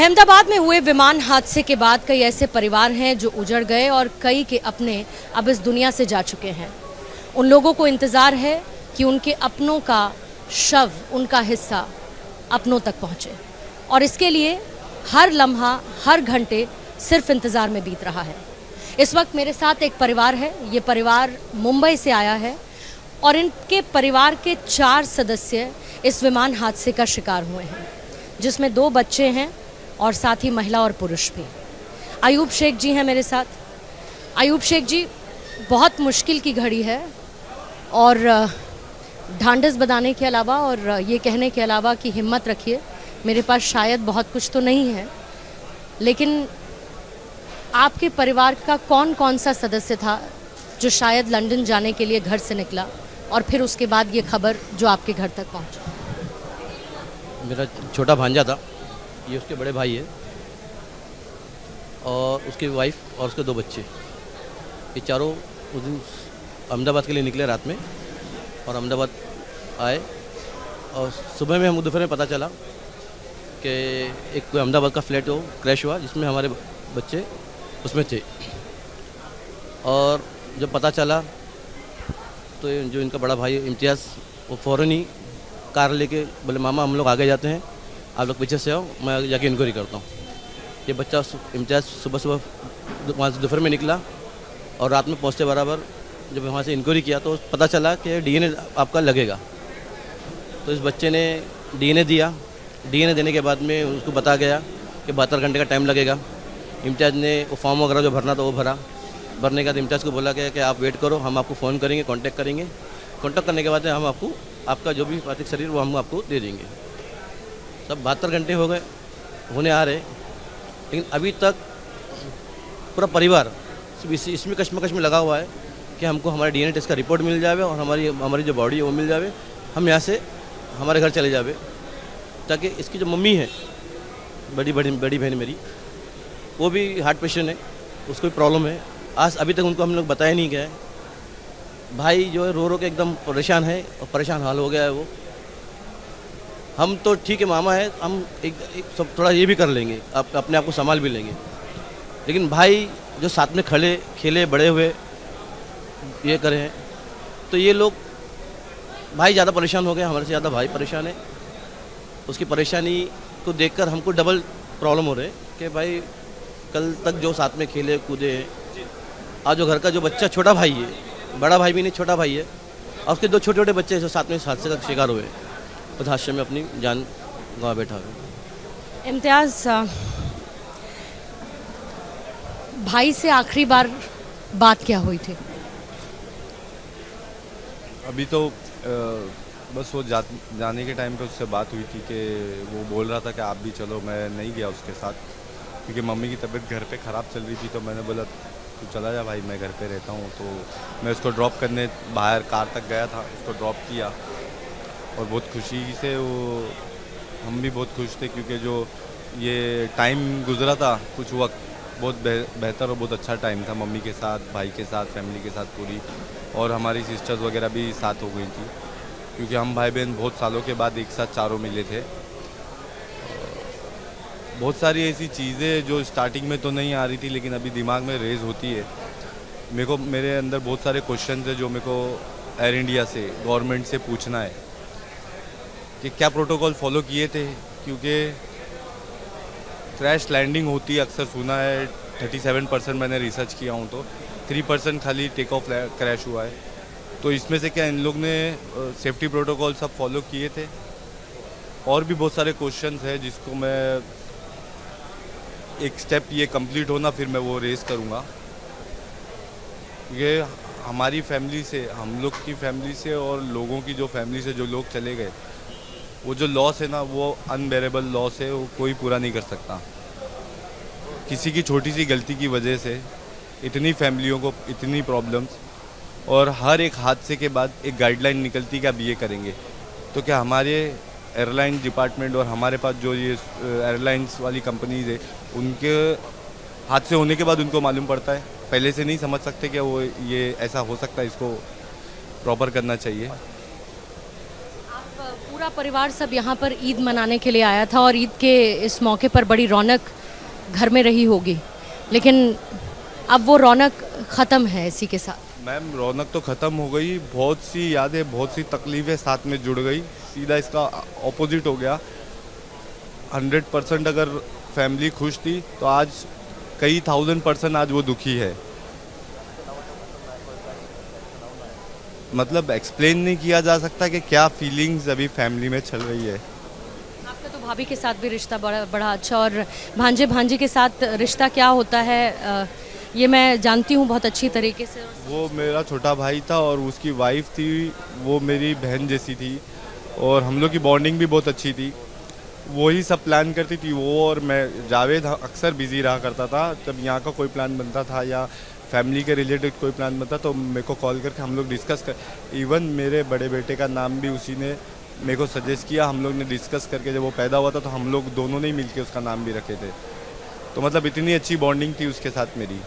अहमदाबाद में हुए विमान हादसे के बाद कई ऐसे परिवार हैं जो उजड़ गए और कई के अपने अब इस दुनिया से जा चुके हैं। उन लोगों को इंतज़ार है कि उनके अपनों का शव, उनका हिस्सा अपनों तक पहुंचे, और इसके लिए हर लम्हा, हर घंटे सिर्फ इंतज़ार में बीत रहा है। इस वक्त मेरे साथ एक परिवार है। ये परिवार मुंबई से आया है और इनके परिवार के 4 सदस्य इस विमान हादसे का शिकार हुए हैं, जिसमें 2 बच्चे हैं और साथ ही महिला और पुरुष भी। अयूब शेख जी हैं मेरे साथ। अयूब शेख जी, बहुत मुश्किल की घड़ी है और ढांढस बंधाने के अलावा और ये कहने के अलावा कि हिम्मत रखिए, मेरे पास शायद बहुत कुछ तो नहीं है, लेकिन आपके परिवार का कौन कौन सा सदस्य था जो शायद लंदन जाने के लिए घर से निकला और फिर उसके बाद ये खबर जो आपके घर तक पहुंची? मेरा छोटा भांजा था, ये उसके बड़े भाई है और उसकी वाइफ और उसके 2 बच्चे। ये चारों उस दिन अहमदाबाद के लिए निकले रात में और अहमदाबाद आए और सुबह में हम दोपहर में पता चला कि एक अहमदाबाद का फ्लैट हो क्रैश हुआ, जिसमें हमारे बच्चे उसमें थे। और जब पता चला तो जो इनका बड़ा भाई इम्तियाज़, वो फ़ौरन ही कार लेके बोले, मामा हम लोग आगे जाते हैं, आप लोग पीछे से आओ, मैं जाके इंक्वायरी करता हूँ। ये बच्चा इम्तियाज़ सुबह वहाँ से दोपहर में निकला और रात में पहुँचते बराबर जब वहाँ से इंक्वायरी किया तो पता चला कि डीएनए आपका लगेगा। तो इस बच्चे ने डीएनए दिया। डीएनए देने के बाद में उसको बताया गया कि 72 घंटे का टाइम लगेगा। इम्तियाज़ ने वो फॉर्म वगैरह जो भरना था वो भरा। भरने के बाद इम्तियाज़ को बोला गया कि आप वेट करो, हम आपको फ़ोन करेंगे, कांटेक्ट करेंगे। कांटेक्ट करने के बाद हम आपको आपका जो भी पार्थिव शरीर वो हम आपको दे देंगे। सब 72 घंटे हो गए, होने आ रहे, लेकिन अभी तक पूरा परिवार इसमें कश्मकश में लगा हुआ है कि हमको हमारे डीएनए टेस्ट का रिपोर्ट मिल जाए और हमारी जो बॉडी है वो मिल जाए, हम यहाँ से हमारे घर चले जावे, ताकि इसकी जो मम्मी है, बड़ी बहन मेरी, वो भी हार्ट पेशेंट है, उसको भी प्रॉब्लम है। आज अभी तक उनको हम लोग बताया नहीं गया है। भाई जो है रो के एकदम परेशान है और परेशान हाल हो गया है वो। हम तो ठीक है मामा है, हम एक सब थोड़ा ये भी कर लेंगे, अपने आप को संभाल भी लेंगे, लेकिन भाई जो साथ में खड़े खेले बड़े हुए ये करे हैं, तो ये लोग भाई ज़्यादा परेशान हो गए, हमारे से ज़्यादा भाई परेशान है। उसकी परेशानी को देखकर हमको डबल प्रॉब्लम हो रहे कि भाई कल तक जो साथ में खेले कूदे हैं, आज जो घर का जो बच्चा छोटा भाई है, बड़ा भाई भी नहीं छोटा भाई है, और उसके 2 छोटे छोटे बच्चे जो साथ में इस हादसे का शिकार हुए, उस हादसे में अपनी जान गंवा बैठा हुआ। इम्तियाज़, भाई से आखिरी बार बात क्या हुई थी? अभी तो बस वो जाने के टाइम पे उससे बात हुई थी कि वो बोल रहा था कि आप भी चलो। मैं नहीं गया उसके साथ क्योंकि मम्मी की तबीयत घर पे ख़राब चल रही थी, तो मैंने बोला तू चला जा भाई, मैं घर पे रहता हूँ। तो मैं उसको ड्रॉप करने बाहर कार तक गया था, उसको ड्रॉप किया और बहुत खुशी से वो, हम भी बहुत खुश थे क्योंकि जो ये टाइम गुजरा था कुछ वक्त, बहुत बेहतर और बहुत अच्छा टाइम था। मम्मी के साथ, भाई के साथ, फैमिली के साथ पूरी, और हमारी सिस्टर्स वगैरह भी साथ हो गई थी क्योंकि हम भाई बहन बहुत सालों के बाद एक साथ चारों मिले थे। बहुत सारी ऐसी चीज़ें जो स्टार्टिंग में तो नहीं आ रही थी लेकिन अभी दिमाग में रेज होती है। मेरे अंदर बहुत सारे क्वेश्चंस है जो मेरे को एयर इंडिया से, गवर्नमेंट से पूछना है कि क्या प्रोटोकॉल फॉलो किए थे, क्योंकि क्रैश लैंडिंग होती है, अक्सर सुना है 37% मैंने रिसर्च किया हूँ तो 3% खाली टेक ऑफ क्रैश हुआ है। तो इसमें से क्या इन लोग ने सेफ्टी प्रोटोकॉल सब फॉलो किए थे? और भी बहुत सारे क्वेश्चंस हैं जिसको मैं एक स्टेप ये कंप्लीट होना फिर मैं वो रेस करूँगा। ये हमारी फैमिली से, हम लोग की फैमिली से और लोगों की जो फैमिली से जो लोग चले गए, वो जो लॉस है ना, वो अनबेरेबल लॉस है, वो कोई पूरा नहीं कर सकता। किसी की छोटी सी गलती की वजह से इतनी फैमिलियों को इतनी प्रॉब्लम्स, और हर एक हादसे के बाद एक गाइडलाइन निकलती कि आप ये करेंगे। तो क्या हमारे एयरलाइन डिपार्टमेंट और हमारे पास जो ये एयरलाइंस वाली कंपनीज है, उनके हादसे होने के बाद उनको मालूम पड़ता है, पहले से नहीं समझ सकते कि वो ये ऐसा हो सकता है, इसको प्रॉपर करना चाहिए। आप पूरा पूरा परिवार सब यहाँ पर ईद मनाने के लिए आया था और ईद के इस मौके पर बड़ी रौनक घर में रही होगी, लेकिन अब वो रौनक ख़त्म है इसी के साथ। मैम रौनक तो ख़त्म हो गई, बहुत सी यादें बहुत सी तकलीफ़ें साथ में जुड़ गई, सीधा इसका ऑपोजिट हो गया। 100% अगर फैमिली खुश थी तो आज कई 1000% आज वो दुखी है। मतलब एक्सप्लेन नहीं किया जा सकता कि क्या फीलिंग्स अभी फैमिली में चल रही है। आपका तो भाभी के साथ भी रिश्ता बड़ा बड़ा अच्छा, और भांजे भांजी के साथ रिश्ता क्या होता है ये मैं जानती हूँ बहुत अच्छी तरीके से। वो मेरा छोटा भाई था और उसकी वाइफ थी, वो मेरी बहन जैसी थी और हम लोग की बॉन्डिंग भी बहुत अच्छी थी। वही सब प्लान करती थी वो, और मैं जावेद अक्सर बिजी रहा करता था। जब यहाँ का कोई प्लान बनता था या फैमिली के रिलेटेड कोई प्लान बनता तो मेरे को कॉल करके हम लोग डिस्कस कर, इवन मेरे बड़े बेटे का नाम भी उसी ने मेरे को सजेस्ट किया। हम लोग ने डिस्कस करके जब वो पैदा हुआ था तो हम लोग दोनों ने ही मिलके उसका नाम भी रखे थे। तो मतलब इतनी अच्छी बॉन्डिंग थी उसके साथ मेरी।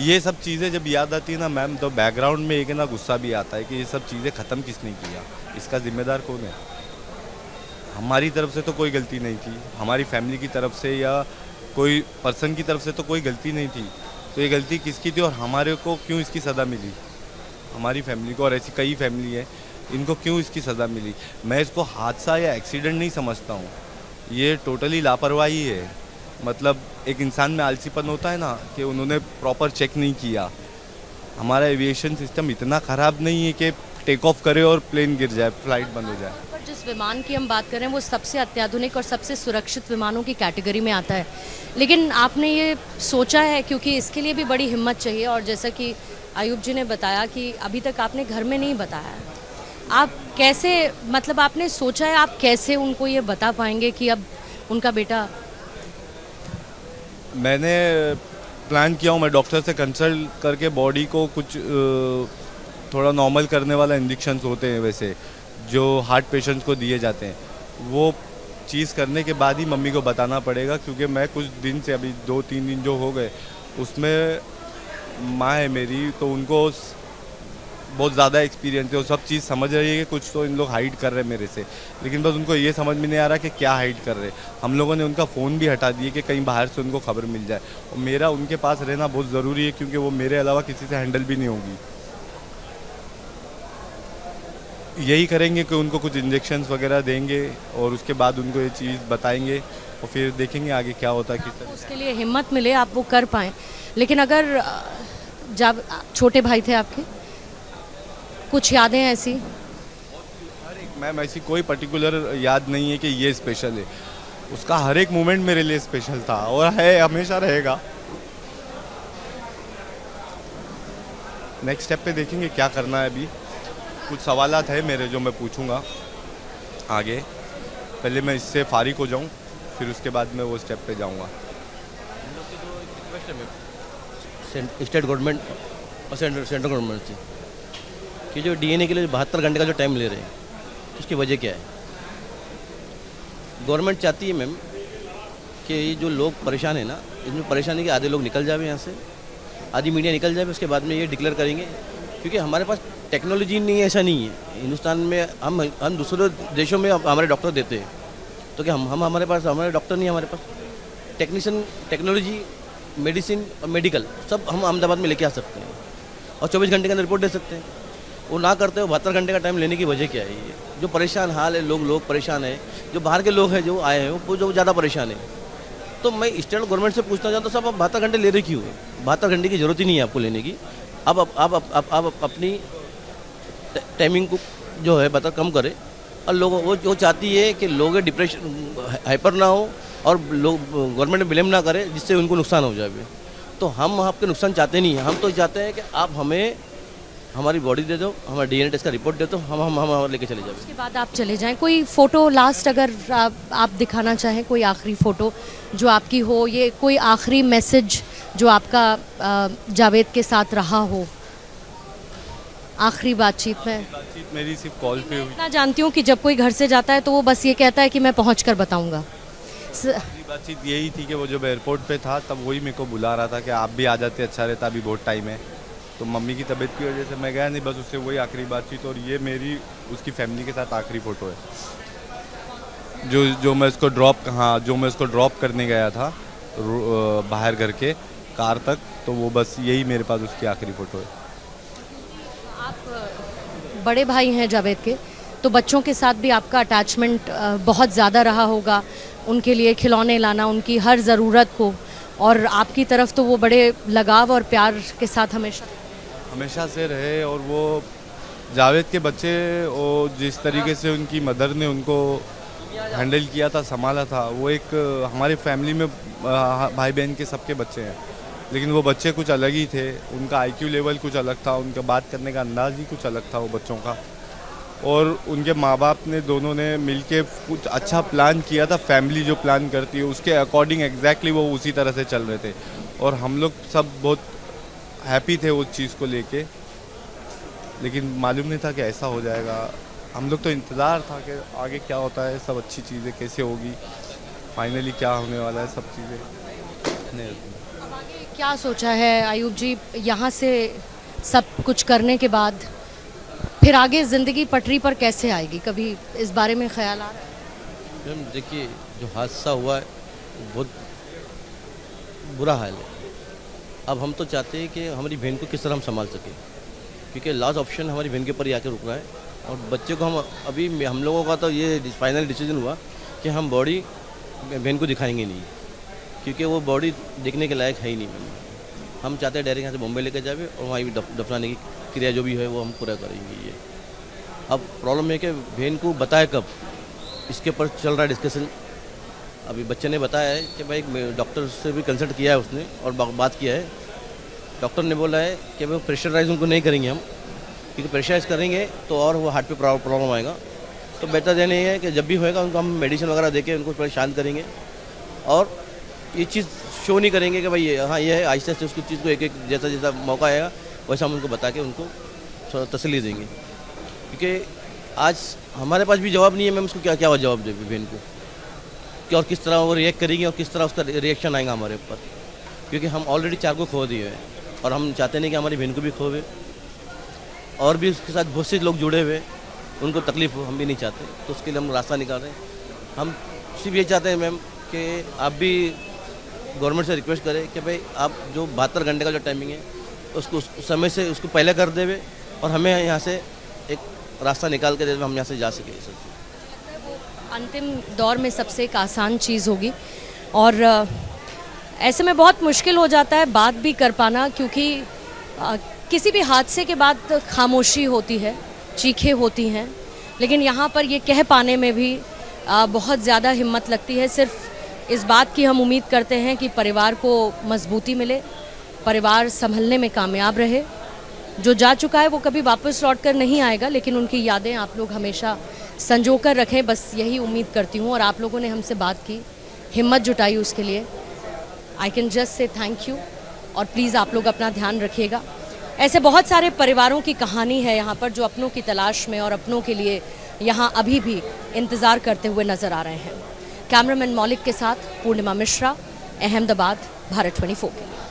ये सब चीज़ें जब याद आती है ना मैम, तो बैकग्राउंड में एक ना गुस्सा भी आता है कि ये सब चीज़ें ख़त्म किसने किया, इसका जिम्मेदार कौन है। हमारी तरफ से तो कोई गलती नहीं थी, हमारी फैमिली की तरफ से या कोई पर्सन की तरफ से तो कोई गलती नहीं थी। तो ये गलती किसकी थी और हमारे को क्यों इसकी सज़ा मिली, हमारी फैमिली को, और ऐसी कई फैमिली है इनको क्यों इसकी सज़ा मिली। मैं इसको हादसा या एक्सीडेंट नहीं समझता हूँ, ये टोटली लापरवाही है। मतलब एक इंसान में आलसीपन होता है ना कि उन्होंने प्रॉपर चेक नहीं किया। हमारा एविएशन सिस्टम इतना ख़राब नहीं है कि टेक ऑफ करे और प्लेन गिर जाए, फ्लाइट बंद हो जाए। पर जिस विमान की हम बात करें वो सबसे अत्याधुनिक और सबसे सुरक्षित विमानों की कैटेगरी में आता है, लेकिन आपने ये सोचा है, क्योंकि इसके लिए भी बड़ी हिम्मत चाहिए, और जैसा कि आयुब जी ने बताया कि अभी तक आपने घर में नहीं बताया, आप कैसे, मतलब आपने सोचा है आप कैसे उनको ये बता पाएंगे कि अब उनका बेटा। मैंने प्लान किया हूँ, मैं डॉक्टर से कंसल्ट करके बॉडी को कुछ थोड़ा नॉर्मल करने वाला इंजेक्शंस होते हैं वैसे जो हार्ट पेशेंट्स को दिए जाते हैं, वो चीज़ करने के बाद ही मम्मी को बताना पड़ेगा। क्योंकि मैं कुछ दिन से, अभी 2-3 दिन जो हो गए, उसमें माँ है मेरी तो उनको बहुत ज़्यादा एक्सपीरियंस है, वो सब चीज़ समझ रही है कि कुछ तो इन लोग हाइड कर रहे हैं मेरे से, लेकिन बस उनको ये समझ में नहीं आ रहा कि क्या हाइड कर रहे हैं। हम लोगों ने उनका फ़ोन भी हटा दिए कि कहीं बाहर से उनको खबर मिल जाए, और मेरा उनके पास रहना बहुत ज़रूरी है क्योंकि वो मेरे अलावा किसी से हैंडल भी नहीं होगी। यही करेंगे कि उनको कुछ इंजेक्शंस वगैरह देंगे और उसके बाद उनको ये चीज़ बताएंगे और फिर देखेंगे आगे क्या होता है। किस तरह उसके लिए हिम्मत मिले, आप वो कर पाएँ। लेकिन अगर जब छोटे भाई थे आपके, कुछ यादें ऐसी? हर एक मैम ऐसी कोई पर्टिकुलर याद नहीं है कि ये स्पेशल है, उसका हर एक मोमेंट मेरे लिए स्पेशल था और है, हमेशा रहेगा। नेक्स्ट स्टेप पे देखेंगे क्या करना है। अभी कुछ सवालात है मेरे जो मैं पूछूंगा आगे, पहले मैं इससे फारिग हो जाऊं, फिर उसके बाद मैं वो स्टेप पे जाऊंगा। स्टेट गवर्नमेंट और सेंट्रल गवर्नमेंट से कि जो डीएनए के लिए 72 घंटे का जो टाइम ले रहे हैं, उसकी वजह क्या है। गवर्नमेंट चाहती है मैम कि ये जो लोग परेशान है ना, इसमें परेशानी के आधे लोग निकल जाए यहाँ से, आधी मीडिया निकल जाए, उसके बाद में ये डिक्लेयर करेंगे। क्योंकि हमारे पास टेक्नोलॉजी नहीं है, ऐसा नहीं है। हिंदुस्तान में हम दूसरे देशों में हमारे डॉक्टर देते हैं, तो क्या हम हमारे पास हमारे डॉक्टर नहीं है, हमारे पास टेक्नीशियन, टेक्नोलॉजी, मेडिसिन और मेडिकल सब हम अहमदाबाद में लेके आ सकते हैं और 24 घंटे के अंदर रिपोर्ट दे सकते हैं। वो ना करते हो, 72 घंटे का टाइम लेने की वजह क्या है। ये जो परेशान हाल है, लोग परेशान है, जो बाहर के लोग हैं जो आए हैं वो जो ज़्यादा परेशान है। तो मैं स्टेट गवर्नमेंट से पूछना चाहता हूँ, साहब आप 72 घंटे ले रहे क्यों? 72 घंटे की ज़रूरत ही नहीं है आपको लेने की। आप अपनी टाइमिंग को जो है बता कम करें, और लोगों वो चाहती है कि लोग डिप्रेशन हाइपर ना हो और लोग गवर्नमेंट ब्लेम ना करे जिससे उनको नुकसान हो जाए। तो हम आपके नुकसान चाहते नहीं हैं, हम तो चाहते हैं कि आप हमें हमारी बॉडी दे दो, हमारा डीएनए टेस्ट का रिपोर्ट दे दो, हम लेके चले जाए। उसके बाद आप चले जाएं। कोई फ़ोटो लास्ट अगर आप दिखाना चाहें, कोई आखिरी फ़ोटो जो आपकी हो, ये कोई आखिरी मैसेज जो आपका जावेद के साथ रहा हो आखिरी बातचीत में? बातचीत मेरी सिर्फ कॉल पे हुई। इतना जानती हूँ कि जब कोई घर से जाता है तो वो बस ये कहता है कि मैं पहुँच कर बताऊँगा। मेरी बातचीत यही थी कि वो जब एयरपोर्ट पे था तब वही मेरे को बुला रहा था कि आप भी आ जाते, अच्छा रहता, अभी बहुत टाइम है। तो मम्मी की तबीयत की वजह से मैं गया नहीं, बस उससे वही आखिरी बातचीत, और ये मेरी उसकी फैमिली के साथ आखिरी फ़ोटो है। जो मैं उसको ड्रॉप करने गया था बाहर घर के कार तक, तो वो बस यही मेरे पास उसकी आखिरी फ़ोटो है। आप बड़े भाई हैं जावेद के, तो बच्चों के साथ भी आपका अटैचमेंट बहुत ज़्यादा रहा होगा, उनके लिए खिलौने लाना, उनकी हर ज़रूरत को, और आपकी तरफ तो वो बड़े लगाव और प्यार के साथ हमेशा से रहे। और वो जावेद के बच्चे, और जिस तरीके से उनकी मदर ने उनको हैंडल किया था, संभाला था, वो एक हमारी फैमिली में भाई बहन के सबके बच्चे हैं, लेकिन वो बच्चे कुछ अलग ही थे। उनका आईक्यू लेवल कुछ अलग था, उनका बात करने का अंदाज़ ही कुछ अलग था वो बच्चों का। और उनके माँ बाप ने दोनों ने मिलके कुछ अच्छा प्लान किया था, फैमिली जो प्लान करती है उसके अकॉर्डिंग एग्जैक्टली वो उसी तरह से चल रहे थे, और हम लोग सब बहुत हैप्पी थे उस चीज़ को लेके। लेकिन मालूम नहीं था कि ऐसा हो जाएगा। हम लोग तो इंतज़ार था कि आगे क्या होता है, सब अच्छी चीज़ें कैसे होगी, फाइनली क्या होने वाला है, सब चीज़ें। क्या सोचा है आयूब जी, यहाँ से सब कुछ करने के बाद फिर आगे ज़िंदगी पटरी पर कैसे आएगी? कभी इस बारे में ख्याल आ रहा है? मैम देखिए, जो हादसा हुआ है बहुत बुरा हाल है। अब हम तो चाहते हैं कि हमारी बहन को किस तरह हम संभाल सकें, क्योंकि लास्ट ऑप्शन हमारी बहन के ऊपर ही आकर रुकना है। और बच्चे को हम लोगों का तो ये फाइनल डिसीजन हुआ कि हम बॉडी बहन को दिखाएंगे नहीं, क्योंकि वो बॉडी देखने के लायक है ही नहीं। मैम हम चाहते हैं डायरेक्ट यहाँ से बॉम्बे लेकर जाए और वहीं दफनाने की क्रिया जो भी है वो हम पूरा करेंगे। ये अब प्रॉब्लम है कि बहन को बताए कब, इसके ऊपर चल रहा है डिस्कशन। अभी बच्चे ने बताया है कि भाई डॉक्टर से भी कंसल्ट किया है उसने और बात किया है। डॉक्टर ने बोला है कि भाई प्रेशराइज उनको नहीं करेंगे हम, क्योंकि प्रेशराइज करेंगे तो और वो हार्ट पे प्रॉब्लम आएगा। तो बेहतर देने है कि जब भी होएगा उनको हम मेडिसिन वगैरह देके उनको थोड़ा शांत करेंगे, और ये चीज़ शो नहीं करेंगे कि भाई हाँ ये है। आहिस्ते आहिस्ते उसकी चीज़ को एक एक जैसा जैसा मौका आएगा वैसा हम उनको बता के उनको थोड़ा तसल्ली देंगे, क्योंकि आज हमारे पास भी जवाब नहीं है। मैम उसको क्या क्या जवाब देंगे बहन को कि और किस तरह वो रिएक्ट करेंगे और किस तरह उसका रिएक्शन आएगा हमारे ऊपर, क्योंकि हम ऑलरेडी 4 को खो दिए हैं और हम चाहते नहीं कि हमारी बहन को भी खोवे, और भी उसके साथ बहुत से लोग जुड़े हुए उनको तकलीफ हो, हम भी नहीं चाहते। तो उसके लिए हम रास्ता निकाल रहे हैं। हम सिर्फ ये चाहते हैं मैम कि आप भी गवर्नमेंट से रिक्वेस्ट करें कि भाई आप जो 72 घंटे का जो टाइमिंग है उसको उस समय से उसको पहले कर देवे और हमें यहाँ से एक रास्ता निकाल के दे, हम यहाँ से जा सके। अंतिम दौर में सबसे एक आसान चीज़ होगी, और ऐसे में बहुत मुश्किल हो जाता है बात भी कर पाना, क्योंकि किसी भी हादसे के बाद खामोशी होती है, चीखें होती हैं, लेकिन यहाँ पर ये कह पाने में भी बहुत ज़्यादा हिम्मत लगती है। सिर्फ इस बात की हम उम्मीद करते हैं कि परिवार को मजबूती मिले, परिवार संभलने में कामयाब रहे। जो जा चुका है वो कभी वापस लौट कर नहीं आएगा, लेकिन उनकी यादें आप लोग हमेशा संजो कर रखें, बस यही उम्मीद करती हूँ। और आप लोगों ने हमसे बात की, हिम्मत जुटाई, उसके लिए I can just say thank you. और प्लीज़ आप लोग अपना ध्यान रखिएगा। ऐसे बहुत सारे परिवारों की कहानी है यहाँ पर जो अपनों की तलाश में और अपनों के लिए यहाँ अभी भी इंतज़ार करते हुए नज़र आ रहे हैं। कैमरामैन मौलिक के साथ पूर्णिमा मिश्रा, अहमदाबाद, भारत 24 के लिए।